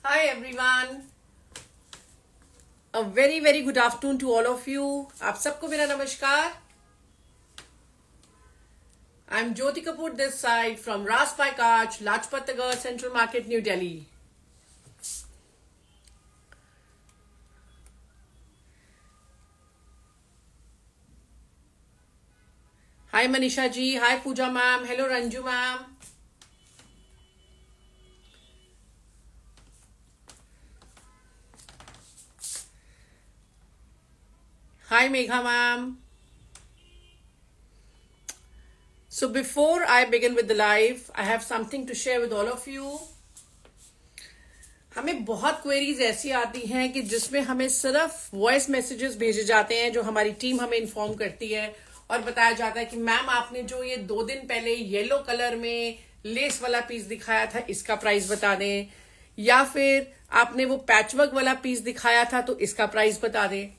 Hi everyone. A very good afternoon to all of you. आप सबको मेरा नमस्कार. I'm Jyoti Kapoor this side from Ras by Kach, Lajpat Nagar, Central Market, New Delhi. Hi Manisha ji. Hi Pooja ma'am. Hello Ranju ma'am. Hi Megha ma'am. So before I begin with the live, I have something to share with all of you. हमें बहुत queries ऐसी आती हैं कि जिसमें हमें सिर्फ voice messages भेजे जाते हैं जो हमारी टीम हमें इन्फॉर्म करती है और बताया जाता है कि मैम आपने जो ये 2 दिन पहले येलो कलर में लेस वाला पीस दिखाया था इसका प्राइस बता दें, या फिर आपने वो पैचवर्क वाला पीस दिखाया था तो इसका प्राइस बता दें.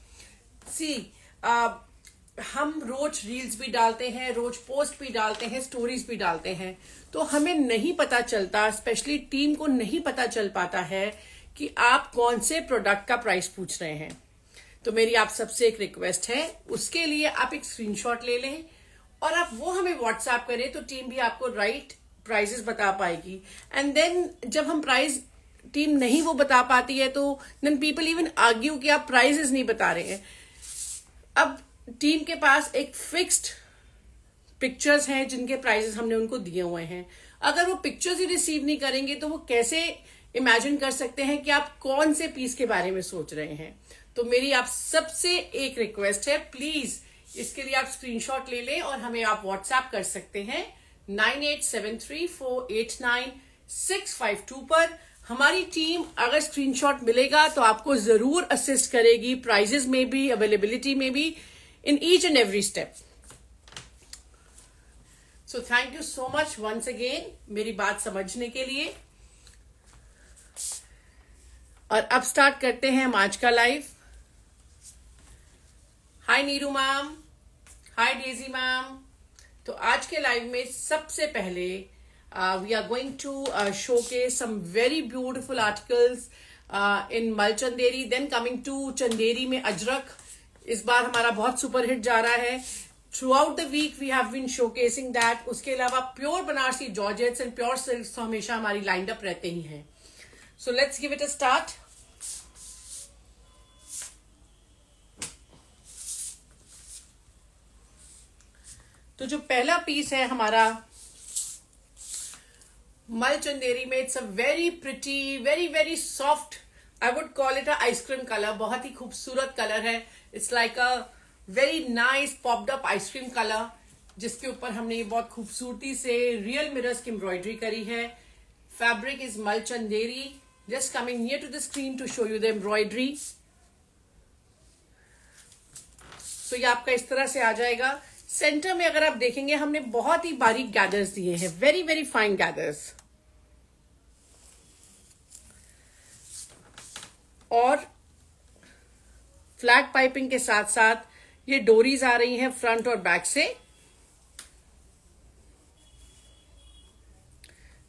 हम रोज रील्स भी डालते हैं, रोज पोस्ट भी डालते हैं, स्टोरीज भी डालते हैं, तो हमें नहीं पता चलता, स्पेशली टीम को नहीं पता चल पाता है कि आप कौन से प्रोडक्ट का प्राइस पूछ रहे हैं. तो मेरी आप सबसे एक रिक्वेस्ट है, उसके लिए आप एक स्क्रीनशॉट ले लें और आप वो हमें व्हाट्सएप करें तो टीम भी आपको राइट प्राइसेस बता पाएगी. एंड देन जब हम प्राइस टीम नहीं वो बता पाती है तो देन पीपल इवन आर्ग्यू कि आप प्राइसेस नहीं बता रहे हैं. अब टीम के पास एक फिक्स्ड पिक्चर्स हैं जिनके प्राइसेस हमने उनको दिए हुए हैं. अगर वो पिक्चर्स ही रिसीव नहीं करेंगे तो वो कैसे इमेजिन कर सकते हैं कि आप कौन से पीस के बारे में सोच रहे हैं. तो मेरी आप सबसे एक रिक्वेस्ट है, प्लीज इसके लिए आप स्क्रीनशॉट ले लें और हमें आप व्हाट्सएप कर सकते हैं 9873489652 पर. हमारी टीम अगर स्क्रीनशॉट मिलेगा तो आपको जरूर असिस्ट करेगी प्राइजेस में भी, अवेलेबिलिटी में भी, in each and every step. So thank you so much once again मेरी बात समझने के लिए. और अब स्टार्ट करते हैं हम आज का लाइव. हाय नीरू मैम, हाय डेजी मैम. तो आज के लाइव में सबसे पहले we are going to showcase some very beautiful articles in Mal Chanderi. Then coming to Chanderi में अजरक इस बार हमारा बहुत सुपर हिट जा रहा है. Throughout the week we have been showcasing that. उसके अलावा pure Banarasi georgettes and pure silk तो हमेशा हमारी लाइंड अप रहते ही हैं. So let's give it a start. तो जो पहला पीस है हमारा मल चंदेरी में, it's a very pretty, very soft, I would call it a ice cream colour. बहुत ही खूबसूरत कलर है. It's like a very nice popped up ice cream colour जिसके ऊपर हमने ये बहुत खूबसूरती से रियल मिरर्स की एम्ब्रॉयडरी करी है. फैब्रिक इज मल Chanderi. Just coming near to the screen to show you the embroidery. So ये आपका इस तरह से आ जाएगा. सेंटर में अगर आप देखेंगे हमने बहुत ही बारीक गैदर्स दिए हैं, वेरी फाइन गैदर्स. और फ्लैट पाइपिंग के साथ साथ ये डोरीज आ रही हैं फ्रंट और बैक से,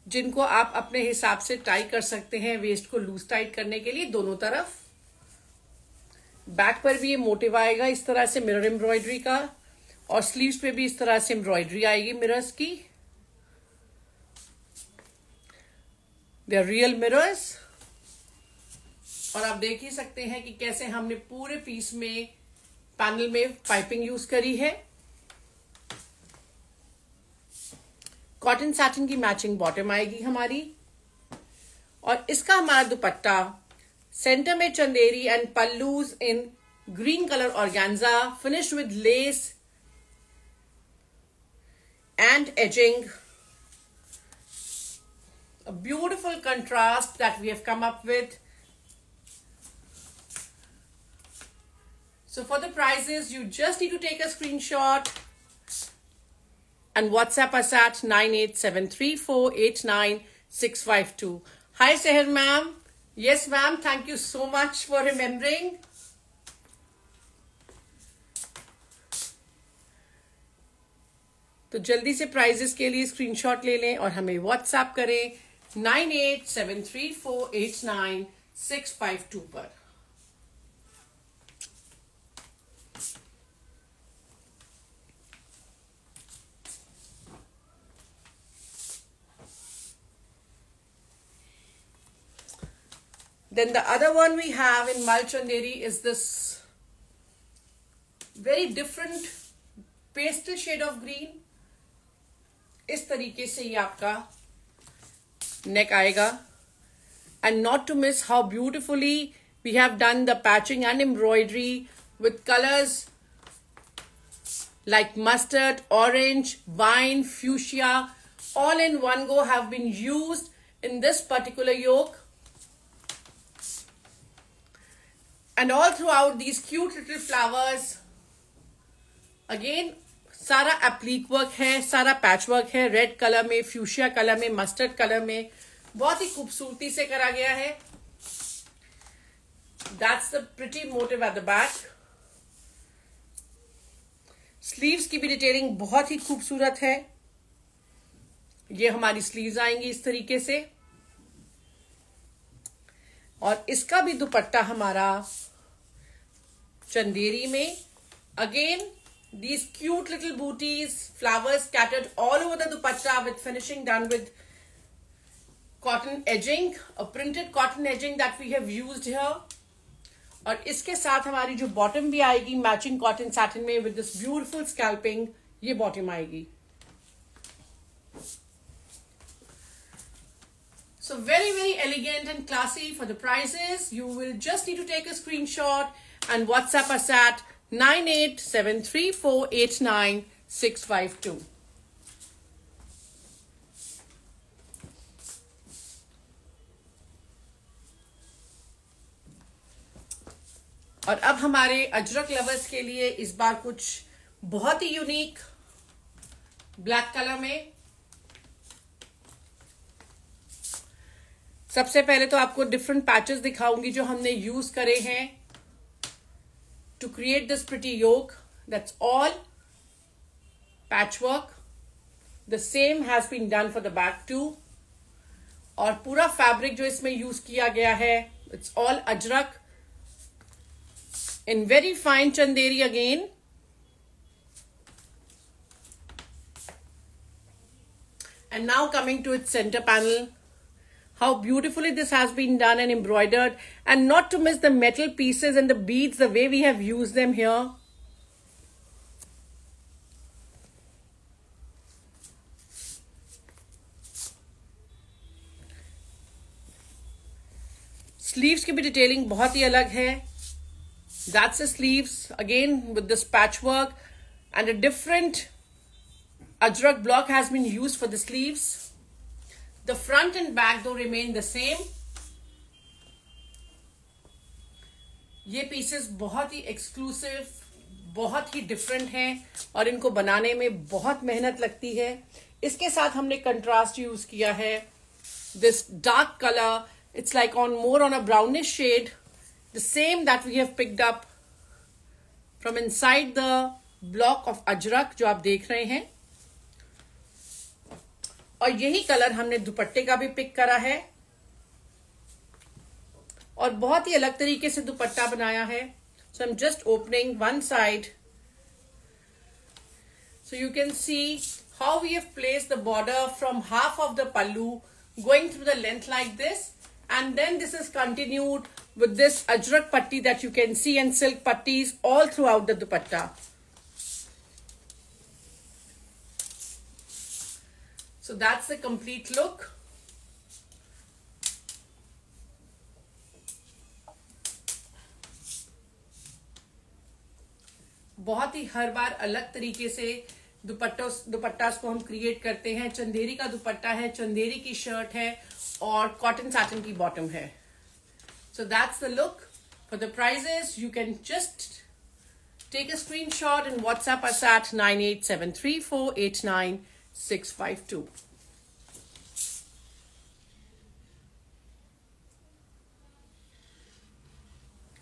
जिनको आप अपने हिसाब से टाई कर सकते हैं वेस्ट को लूज टाइट करने के लिए दोनों तरफ. बैक पर भी ये मोटिव आएगा इस तरह से मिरर एम्ब्रॉयडरी का, और स्लीव्स पे भी इस तरह से एम्ब्रॉयडरी आएगी मिरर्स की. They are real mirrors. और आप देख ही सकते हैं कि कैसे हमने पूरे पीस में पैनल में पाइपिंग यूज करी है. कॉटन सैटिन की मैचिंग बॉटम आएगी हमारी. और इसका हमारा दुपट्टा सेंटर में Chanderi and pallus in green colour organza finished with lace and edging. A beautiful contrast that we have come up with. So for the prices, you just need to take a screenshot and WhatsApp us at 9873489652. Hi Seher ma'am. Yes ma'am, thank you so much for remembering. तो जल्दी से prices के लिए screenshot ले लें और हमें WhatsApp करें 9873489652 पर। Then the other one we have in Mal Chanderi is this very different pastel shade of green. इस तरीके से ये आपका neck आएगा. And not to miss how beautifully we have done the patching and embroidery with colors like mustard, orange, wine, fuchsia, all in one go have been used in this particular yoke. And all throughout these cute little flowers, again सारा एप्लीक work है, सारा patch work है, red colour में, fuchsia colour में, mustard colour में, बहुत ही खूबसूरती से करा गया है. That's the pretty motive at the back. Sleeves की भी डिटेलिंग बहुत ही खूबसूरत है. ये हमारी स्लीव्स आएंगी इस तरीके से, और इसका भी दुपट्टा हमारा चंदेरी में. Again, these cute little booties, flowers scattered all over the dupatta with finishing done with cotton edging, a printed cotton edging that we have used here. और इसके साथ हमारी जो बॉटम भी आएगी मैचिंग कॉटन सैटिन में with this beautiful scalping, ये bottom आएगी. So very, very elegant and classy for the prices. You will just need to take a screenshot and WhatsApp us at 9873489652. और अब हमारे अजरक लवर्स के लिए इस बार कुछ बहुत ही यूनिक ब्लैक कलर में. सबसे पहले तो आपको डिफरेंट पैचेस दिखाऊंगी जो हमने यूज करे हैं to create this pretty yoke. That's all patchwork. The same has been done for the back too. और पूरा फैब्रिक जो इसमें यूज किया गया है, it's all Ajrak in very fine chanderi again. And now coming to its center panel, how beautifully this has been done and embroidered, and not to miss the metal pieces and the beads, the way we have used them here. Sleeves की भी detailing बहुत ही अलग है. That's the sleeves again with this patchwork, and a different ajrak block has been used for the sleeves. The front and back though remain the same. ये pieces बहुत ही exclusive, बहुत ही different हैं और इनको बनाने में बहुत मेहनत लगती है. इसके साथ हमने कंट्रास्ट यूज किया है. This dark color, it's like more on a brownish shade, the same that we have picked up from inside the block of ajrak जो आप देख रहे हैं. और यही कलर हमने दुपट्टे का भी पिक करा है और बहुत ही अलग तरीके से दुपट्टा बनाया है. So I'm just opening one side so you can see how we have placed the border from half of the pallu going through the length like this, and then this is continued with this ajrak patti that you can see and silk pattis all throughout the dupatta. So that's the complete look. बहुत ही हर बार अलग तरीके से दुपट्टा को हम create करते हैं. चंदेरी का दुपट्टा है, चंदेरी की शर्ट है और कॉटन सैटिन की बॉटम है. So that's the look. For the prices, you can just take a screenshot and WhatsApp us at 9873489652.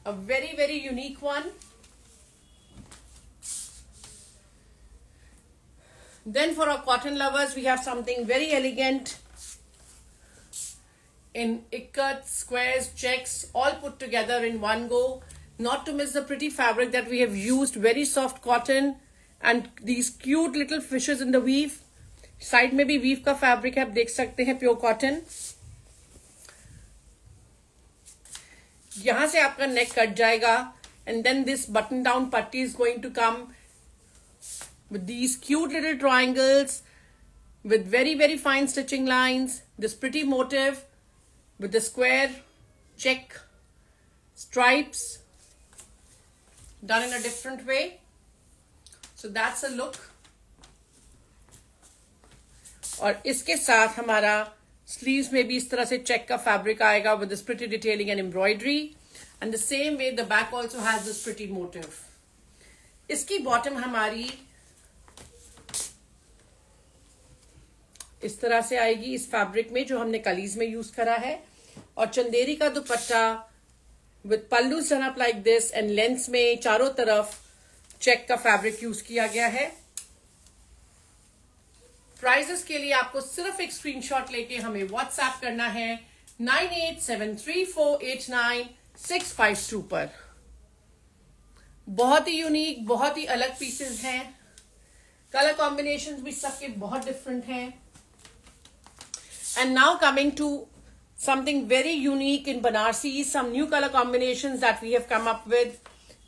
A very, very unique one. Then for our cotton lovers, we have something very elegant in ikat, squares, checks, all put together in one go. Not to miss the pretty fabric that we have used, very soft cotton and these cute little fishes in the weave. Side में भी weave का fabric है, आप देख सकते हैं, pure cotton. यहां से आपका नेक कट जाएगा and then this button down patti is going to come with these cute little triangles with very very fine stitching lines, this pretty motif with the square check stripes done in a different way. So that's a look. और इसके साथ हमारा sleeves में भी इस तरह से check का फैब्रिक आएगा with this pretty detailing and embroidery. And the same way the back also has this pretty motif. इसकी बॉटम हमारी इस तरह से आएगी इस फैब्रिक में जो हमने कलीज में यूज करा है. और चंदेरी का दुपट्टा with pallu done up like this and length में चारों तरफ चेक का फैब्रिक यूज किया गया है. प्राइजेस के लिए आपको सिर्फ एक स्क्रीनशॉट लेके हमें व्हाट्सएप करना है 9873489652 पर. बहुत ही यूनिक, बहुत ही अलग पीसेस हैं. कलर कॉम्बिनेशंस भी सबके बहुत डिफरेंट हैं. And now coming to something very unique in Banarsi, some new color combinations that we have come up with,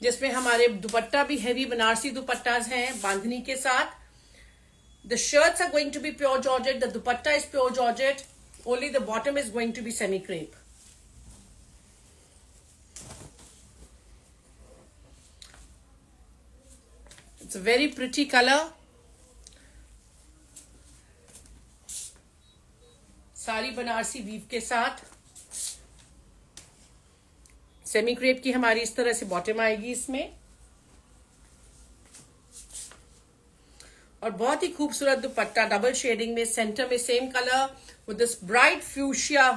जिसमें हमारे दुपट्टा भी हेवी बनारसी दुपट्टास हैं बांधनी के साथ. The shirts are going to be pure georgette, the dupatta is pure georgette, only the bottom is going to be semi crepe. It's a very pretty color. सारी Banarasi weave के साथ semi crepe की हमारी इस तरह से बॉटम आएगी इसमें. और बहुत ही खूबसूरत दुपट्टा डबल शेडिंग में, सेंटर में same colour with this bright fuchsia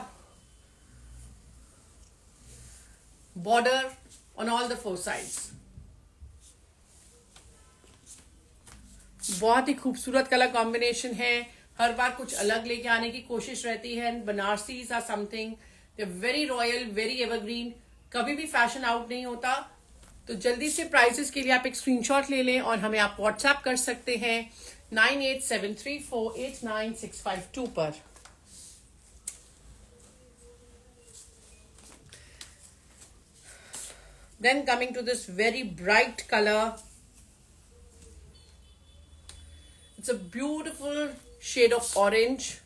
border on all the 4 sides. बहुत ही खूबसूरत कलर कॉम्बिनेशन है. हर बार कुछ अलग लेके आने की कोशिश रहती है. Banarasis are something, they very royal, very evergreen, कभी भी फैशन आउट नहीं होता. तो जल्दी से प्राइसेस के लिए आप एक स्क्रीनशॉट ले लें और हमें आप व्हाट्सएप कर सकते हैं 9873489652 पर. Then coming to this very bright color, it's a beautiful shade of orange.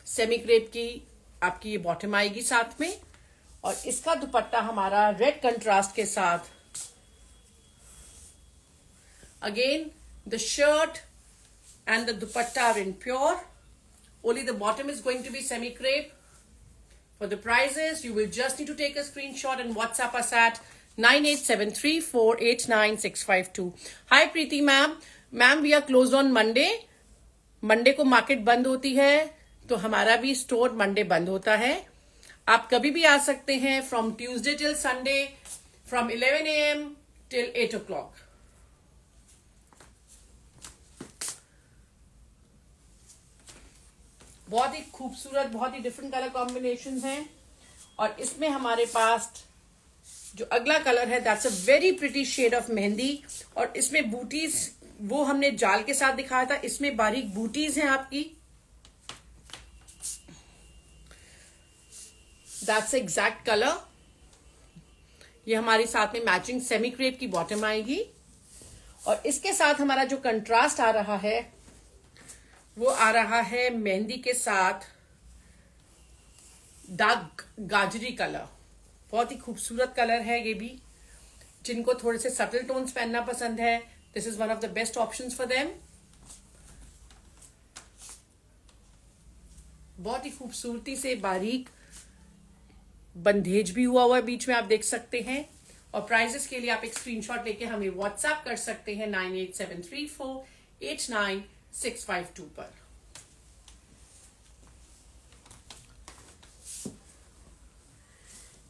Semi crepe की आपकी ये बॉटम आएगी साथ में और इसका दुपट्टा हमारा रेड कंट्रास्ट के साथ. Again the shirt and the dupatta are in pure, only the bottom is going to be semi crepe. For the prices, you will just need to take a screenshot and WhatsApp us at 9873489652. Hi Preeti ma'am. Ma'am, we are closed on Monday. Monday को market बंद होती है तो हमारा भी store Monday बंद होता है. आप कभी भी आ सकते हैं from Tuesday till Sunday from 11 AM till 8 o'clock. बहुत ही खूबसूरत, बहुत ही डिफरेंट कलर कॉम्बिनेशन हैं. और इसमें हमारे पास जो अगला कलर है that's a very pretty shade of mehndi. और इसमें बूटीज वो हमने जाल के साथ दिखाया था, इसमें बारीक बूटीज हैं आपकी. That's exact colour. ये हमारी साथ में मैचिंग सेमी क्रेप की बॉटम आएगी. और इसके साथ हमारा जो कंट्रास्ट आ रहा है वो आ रहा है मेहंदी के साथ डार्क गाजरी कलर. बहुत ही खूबसूरत कलर है ये भी. जिनको थोड़े से सटल टोन्स पहनना पसंद है, this is one of the best options for them. बहुत ही खूबसूरती से बारीक बंधेज भी हुआ हुआ है बीच में, आप देख सकते हैं. और प्राइजेस के लिए आप एक स्क्रीनशॉट लेके हमें व्हाट्सएप कर सकते हैं 9873489652 पर.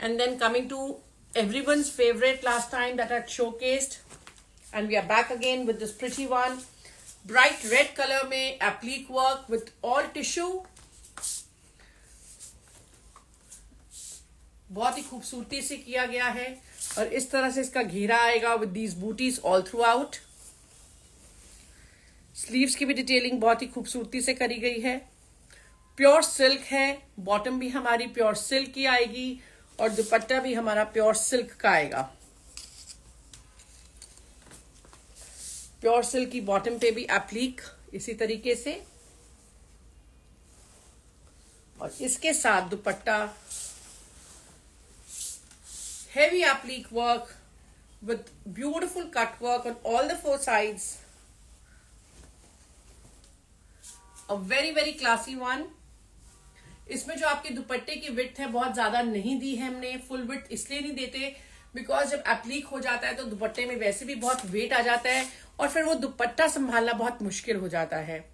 And then coming to everyone's favorite last time that I showcased, and we are back again with this pretty one, bright red color में applique work with all tissue. बहुत ही खूबसूरती से किया गया है और इस तरह से इसका घेरा आएगा with these booties all through out. Sleeves की भी डिटेलिंग बहुत ही खूबसूरती से करी गई है। प्योर सिल्क है, बॉटम भी हमारी प्योर सिल्क की आएगी और दुपट्टा भी हमारा प्योर सिल्क का आएगा। प्योर सिल्क की बॉटम पे भी एप्लीक इसी तरीके से और इसके साथ दुपट्टा heavy applique work with beautiful cut work on all the 4 sides. A very classy one. इसमें जो आपके दुपट्टे की विड्थ है बहुत ज्यादा नहीं दी है हमने। फुल विड्थ इसलिए नहीं देते बिकॉज जब एप्लीक हो जाता है तो दुपट्टे में वैसे भी बहुत वेट आ जाता है और फिर वो दुपट्टा संभालना बहुत मुश्किल हो जाता है।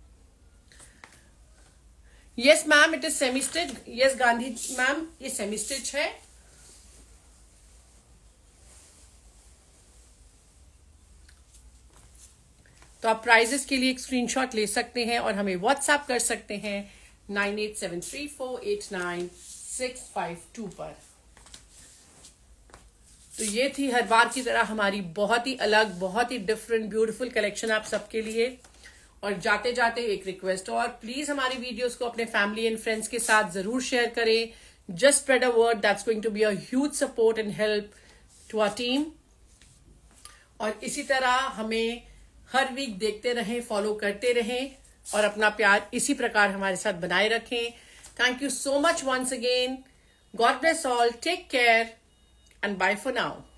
Yes ma'am, it is semi stitch. Yes Gandhi ma'am, ये सेमी स्टिच है। तो आप प्राइजेस के लिए एक स्क्रीनशॉट ले सकते हैं और हमें व्हाट्सएप कर सकते हैं 9873489652 पर। तो ये थी हर बार की तरह हमारी बहुत ही अलग, बहुत ही डिफरेंट, ब्यूटीफुल कलेक्शन आप सबके लिए। और जाते जाते एक रिक्वेस्ट और, प्लीज हमारी वीडियोस को अपने फैमिली एंड फ्रेंड्स के साथ जरूर शेयर करें। Just spread a word, that's going to be a huge support and help to our team. और इसी तरह हमें हर वीक देखते रहें, फॉलो करते रहें और अपना प्यार इसी प्रकार हमारे साथ बनाए रखें। Thank you so much once again. God bless all, take care and bye for now.